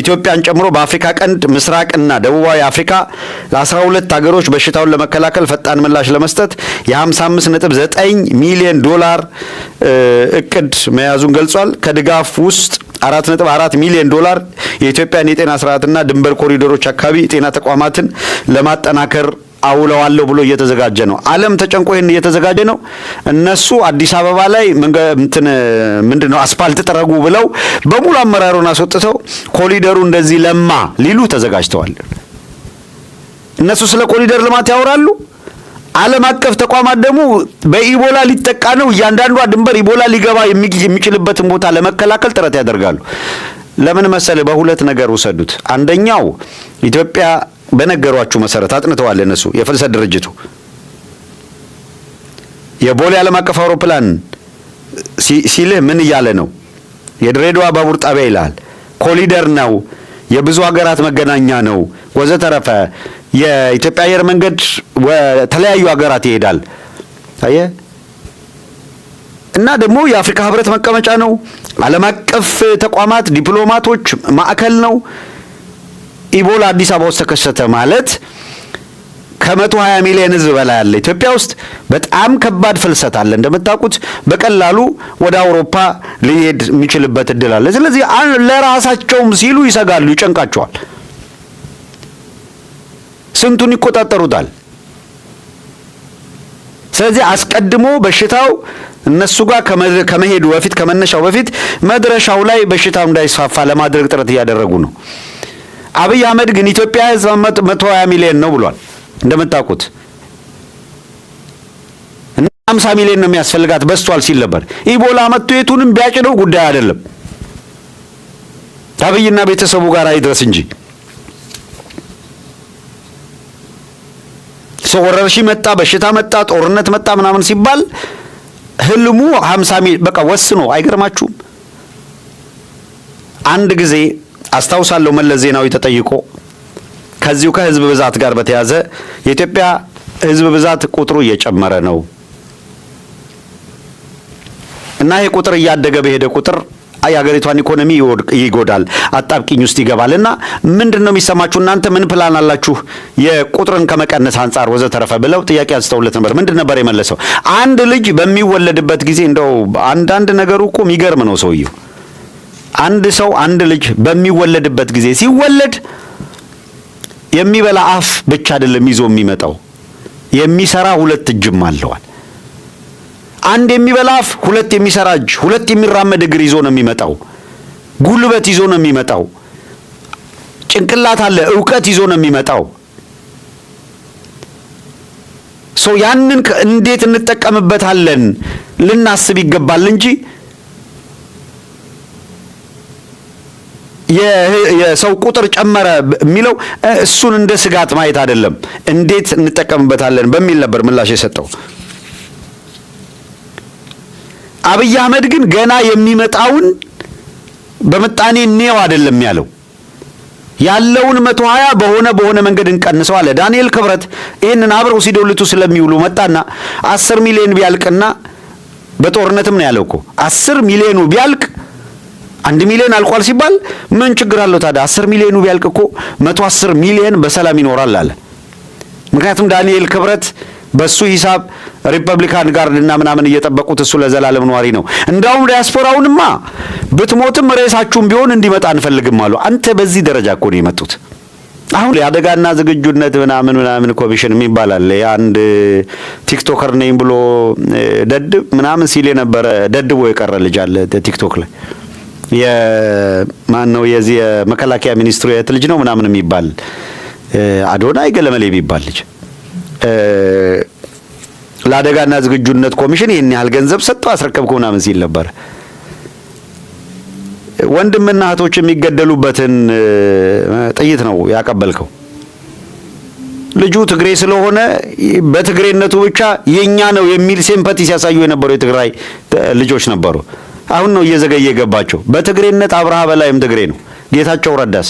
ኢትዮጵያን ጨምሮ በአፍሪካ ቀንድ ምስራቅና ደቡባዊ አፍሪካ ለ12 ሀገሮች በሽታውን ለመከላከል ፈጣን ምላሽ ለመስጠት የ55.9 ሚሊዮን ዶላር እቅድ መያዙን ገልጿል። ከድጋፍ ውስጥ 4.4 ሚሊዮን ዶላር የኢትዮጵያን የጤና ስርዓትና ድንበር ኮሪዶሮች አካባቢ የጤና ተቋማትን ለማጠናከር አውለዋለሁ ብሎ እየተዘጋጀ ነው። ዓለም ተጨንቆ ይሄን እየተዘጋጀ ነው። እነሱ አዲስ አበባ ላይ ምንድነው አስፋልት ጥረጉ ብለው በሙሉ አመራሩን አስወጥተው ኮሪደሩ እንደዚህ ለማ ሊሉ ተዘጋጅተዋል። እነሱ ስለ ኮሪደር ልማት ያወራሉ። ዓለም አቀፍ ተቋማት ደግሞ በኢቦላ ሊጠቃ ነው፣ እያንዳንዷ ድንበር ኢቦላ ሊገባ የሚችልበትን ቦታ ለመከላከል ጥረት ያደርጋሉ። ለምን መሰለ? በሁለት ነገር ወሰዱት። አንደኛው ኢትዮጵያ በነገሯችሁ መሰረት አጥንተዋል። እነሱ የፍልሰት ድርጅቱ የቦሌ ዓለም አቀፍ አውሮፕላን ሲልህ ምን እያለ ነው? የድሬዳዋ ባቡር ጣቢያ ይላል። ኮሪደር ነው፣ የብዙ ሀገራት መገናኛ ነው ወዘተረፈ። የኢትዮጵያ አየር መንገድ ወተለያዩ ሀገራት ይሄዳል። አየህ። እና ደግሞ የአፍሪካ ህብረት መቀመጫ ነው። ዓለም አቀፍ ተቋማት ዲፕሎማቶች ማዕከል ነው። ኢቦላ አዲስ አበባ ውስጥ ተከሰተ ማለት ከ120 ሚሊዮን ህዝብ በላይ አለ ኢትዮጵያ ውስጥ። በጣም ከባድ ፍልሰት አለ እንደምታውቁት። በቀላሉ ወደ አውሮፓ ሊሄድ የሚችልበት እድል አለ። ስለዚህ ለራሳቸውም ሲሉ ይሰጋሉ፣ ይጨንቃቸዋል። ስንቱን ይቆጣጠሩታል። ስለዚህ አስቀድሞ በሽታው እነሱ ጋር ከመሄዱ በፊት ከመነሻው በፊት መድረሻው ላይ በሽታው እንዳይስፋፋ ለማድረግ ጥረት እያደረጉ ነው። አብይ አህመድ ግን ኢትዮጵያ ህዝብ 120 ሚሊዮን ነው ብሏል እንደምታውቁት። እና 50 ሚሊዮን ነው የሚያስፈልጋት በስቷል ሲል ነበር። ኢቦላ መጥቶ የቱንም ቢያጭደው ጉዳይ አይደለም፣ አብይና ቤተሰቡ ጋር አይድረስ እንጂ። ሰው ወረርሽኝ መጣ፣ በሽታ መጣ፣ ጦርነት መጣ ምናምን ሲባል ህልሙ 50 ሚሊዮን በቃ ወስኖ አይገርማችሁም? አንድ ጊዜ አስታውሳለሁ መለስ ዜናዊ ተጠይቆ ከዚሁ ከህዝብ ብዛት ጋር በተያዘ የኢትዮጵያ ህዝብ ብዛት ቁጥሩ እየጨመረ ነው እና ይሄ ቁጥር እያደገ በሄደ ቁጥር የሀገሪቷን ኢኮኖሚ ይጎዳል፣ አጣብቂኝ ውስጥ ይገባልና ምንድነው የሚሰማችሁ እናንተ? ምን ፕላን አላችሁ የቁጥርን ከመቀነስ አንጻር ወዘተረፈ ብለው ጥያቄ አንስተውለት ነበር። ምንድን ነበር የመለሰው? አንድ ልጅ በሚወለድበት ጊዜ እንደው አንዳንድ ነገሩ እኮ የሚገርም ነው ሰውየው። አንድ ልጅ በሚወለድበት ጊዜ ሲወለድ የሚበላ አፍ ብቻ አይደለም ይዞ የሚመጣው፣ የሚሰራ ሁለት እጅም አለዋል። አንድ የሚበላ አፍ፣ ሁለት የሚሰራ እጅ፣ ሁለት የሚራመድ እግር ይዞ ነው የሚመጣው። ጉልበት ይዞ ነው የሚመጣው። ጭንቅላት አለ፣ ዕውቀት ይዞ ነው የሚመጣው። ያንን እንዴት እንጠቀምበታለን ልናስብ ይገባል እንጂ የሰው ቁጥር ጨመረ የሚለው እሱን እንደ ስጋት ማየት አይደለም፣ እንዴት እንጠቀምበታለን በሚል ነበር ምላሽ የሰጠው። አብይ አህመድ ግን ገና የሚመጣውን በመጣኔ ነው አይደለም ያለው፣ ያለውን 120 በሆነ መንገድ እንቀንሰው አለ። ዳንኤል ክብረት ይሄንን አብረው ሲዶልቱ ስለሚውሉ መጣና 10 ሚሊዮን ቢያልቅና በጦርነትም ነው ያለው እኮ 10 ሚሊዮኑ ቢያልቅ 1 ሚሊዮን አልቋል ሲባል ምን ችግር አለው ታዲያ? 10 ሚሊዮኑ ቢያልቅ እኮ 110 ሚሊዮን በሰላም ይኖራል አለ። ምክንያቱም ዳንኤል ክብረት በሱ ሂሳብ ሪፐብሊካን ጋርድና ምናምን እየጠበቁት እሱ ለዘላለም ነዋሪ ነው። እንዳውም ዲያስፖራውንማ ብትሞትም ሬሳችሁም ቢሆን እንዲመጣ አንፈልግም አሉ። አንተ በዚህ ደረጃ እኮ ነው የመጡት። አሁን የአደጋና ዝግጁነት ምናምን ኮሚሽን የሚባል አለ። የአንድ ቲክቶከር ነኝ ብሎ ደድብ ምናምን ሲል የነበረ ደድቦ የቀረ ልጅ አለ ቲክቶክ ላይ። የማን ነው የዚህ የመከላከያ ሚኒስትሩ የት ልጅ ነው ምናምን የሚባል አዶናይ ገለመሌ የሚባል ልጅ ለአደጋና ዝግጁነት ኮሚሽን ይሄን ያህል ገንዘብ ሰጥቶ አስረከብኩ ምናምን ሲል ነበር። ወንድምና እህቶች የሚገደሉበትን ጥይት ነው ያቀበልከው። ልጁ ትግሬ ስለሆነ በትግሬነቱ ብቻ የኛ ነው የሚል ሲምፓቲ ሲያሳዩ የነበሩ የትግራይ ልጆች ነበሩ። አሁን ነው እየዘገየ የገባቸው። በትግሬነት አብርሃ በላይም ትግሬ ነው። ጌታቸው ረዳስ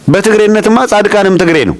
በትግሬነትማ ጻድቃንም ትግሬ ነው።